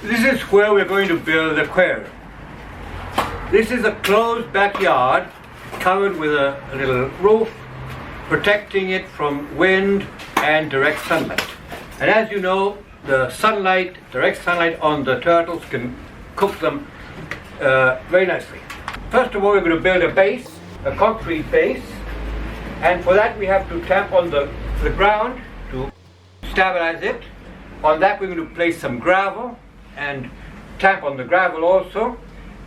This is where we're going to build the aquarium. This is a closed backyard covered with a little roof protecting it from wind and direct sunlight. And as you know, the sunlight, direct sunlight on the turtles can cook them very nicely. First of all, we're going to build a base, a concrete base, and for that we have to tap on the ground to stabilize it. On that we're going to place some gravel and tap on the gravel also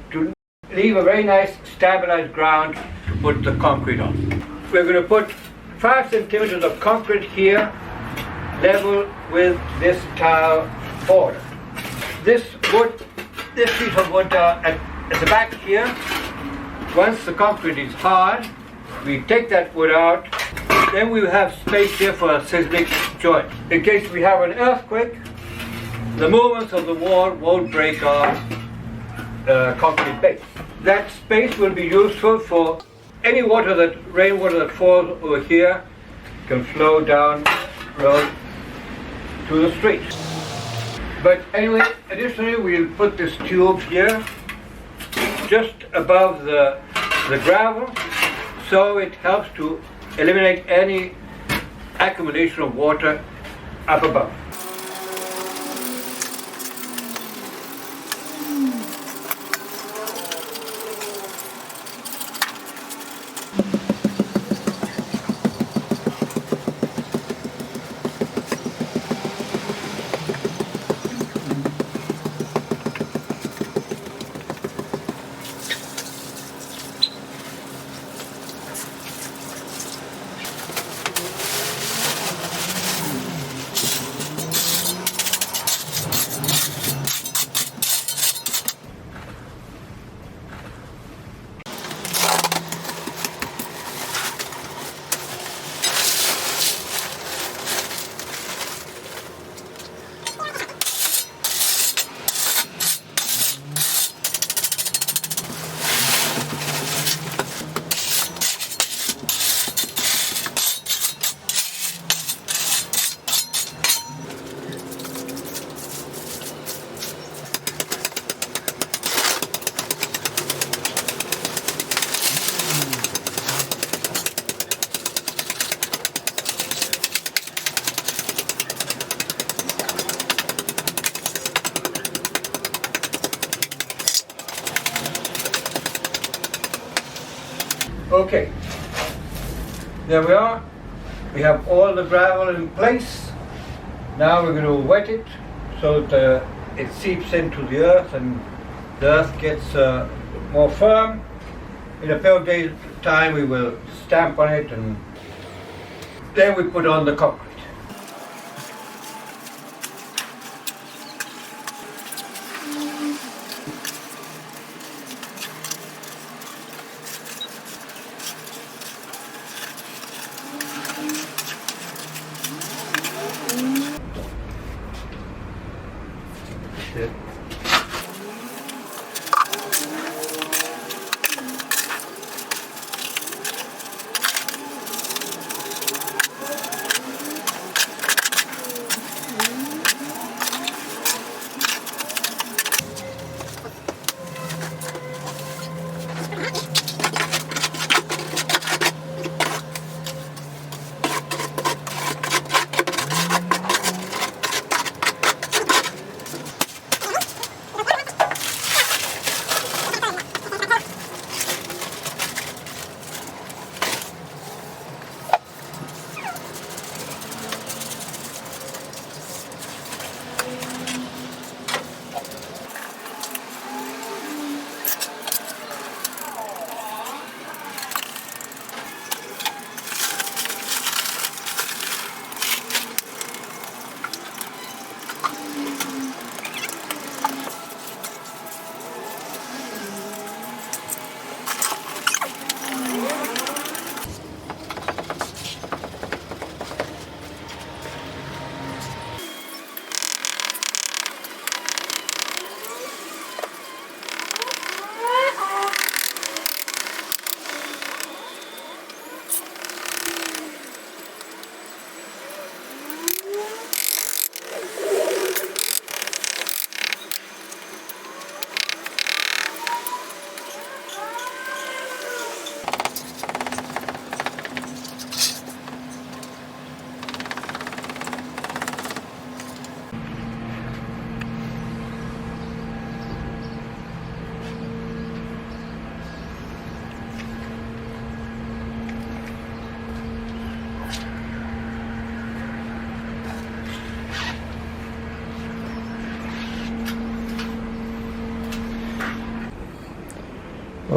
to leave a very nice stabilized ground to put the concrete on. We're going to put 5 centimeters of concrete here, level with this tile border. This piece of wood at the back here, once the concrete is hard, we take that wood out. Then we have space here for a seismic joint. In case we have an earthquake, the movements of the wall won't break our concrete base. That space will be useful for any rainwater that falls over here can flow down road to the street. But anyway, additionally, we'll put this tube here just above the gravel, so it helps to eliminate any accumulation of water up above. Okay, there we are. We have all the gravel in place. Now we're going to wet it so that it seeps into the earth and the earth gets more firm. In a few days' time we will stamp on it and then we put on the concrete.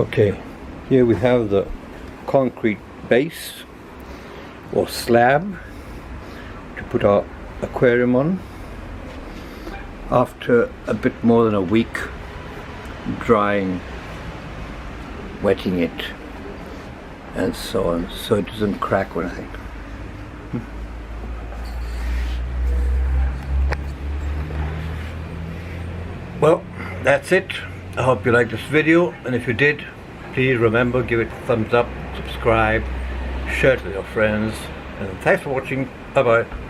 Okay, here we have the concrete base or slab to put our aquarium on. After a bit more than a week drying, wetting it and so on, so it doesn't crack or anything. Well, that's it. I hope you liked this video, and if you did, please remember, give it a thumbs up, subscribe, share it with your friends, and thanks for watching. Bye bye.